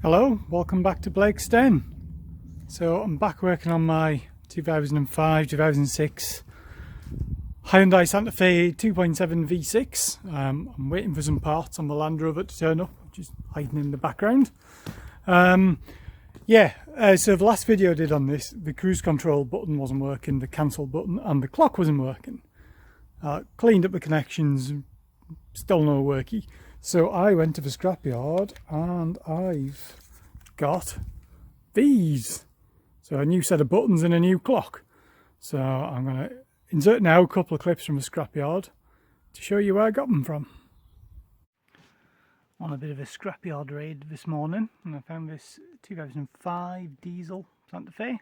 Hello, welcome back to Blake's Den. So I'm back working on my 2005-2006 Hyundai Santa Fe 2.7 V6. I'm waiting for some parts on the Land Rover to turn up, which is hiding in the background. So the last video I did on this, the cruise control button wasn't working, the cancel button and the clock wasn't working. Cleaned up the connections, still no worky. So I went to the scrapyard and I've got these. So a new set of buttons and a new clock. So I'm going to insert now a couple of clips from the scrapyard to show you where I got them from. On a bit of a scrapyard raid this morning, and I found this 2005 diesel Santa Fe.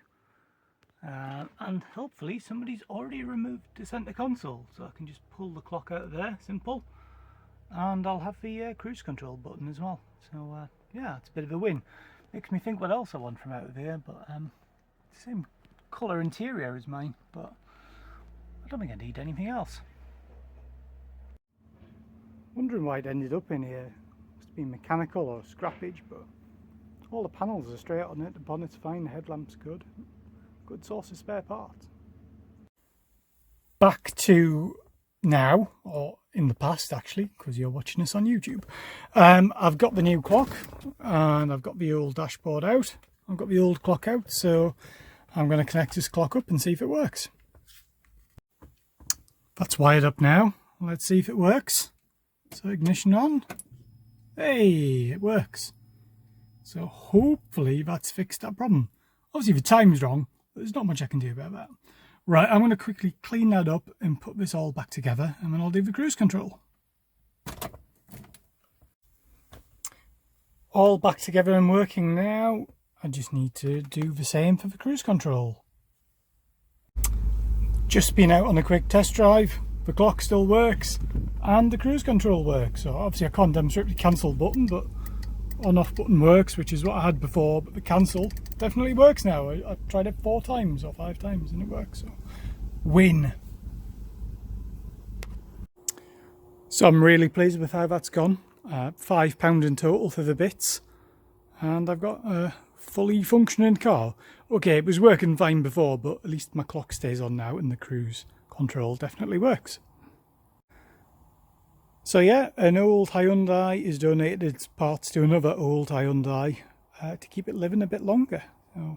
And hopefully somebody's already removed the center console, so I can just pull the clock out of there, simple. And I'll have the cruise control button as well. So yeah, it's a bit of a win. Makes me think what else I want from out of here, but same colour interior as mine, but I don't think I need anything else. Wondering why it ended up in here. Must be mechanical or scrappage, but all the panels are straight on it, the bonnet's fine, the headlamp's good. Good source of spare parts. Back to now, or in the past actually, because you're watching this on YouTube. I've got the new clock and I've got the old dashboard out. I've got the old clock out, so I'm going to connect this clock up and see if it works. That's wired up now. Let's see if it works. So ignition on. Hey, it works. So hopefully that's fixed that problem. Obviously the time's wrong, but there's not much I can do about that. Right, I'm going to quickly clean that up and put this all back together, and then I'll do the cruise control. All back together and working now. I just need to do the same for the cruise control. Just been out on a quick test drive. The clock still works and the cruise control works. So obviously I can't demonstrate the cancel button, but on-off button works, which is what I had before, but the cancel definitely works now. I tried it 4 times or 5 times and it works, so win. So I'm really pleased with how that's gone. £5 in total for the bits, and I've got a fully functioning car. Okay, it was working fine before, but at least my clock stays on now and the cruise control definitely works. So yeah, an old Hyundai is donated its parts to another old Hyundai to keep it living a bit longer. So,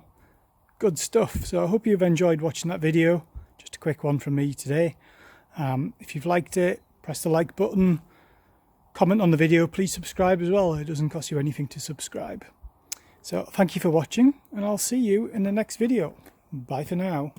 good stuff. So I hope you've enjoyed watching that video. Just a quick one from me today. If you've liked it, press the like button. Comment on the video. Please subscribe as well. It doesn't cost you anything to subscribe. So thank you for watching, and I'll see you in the next video. Bye for now.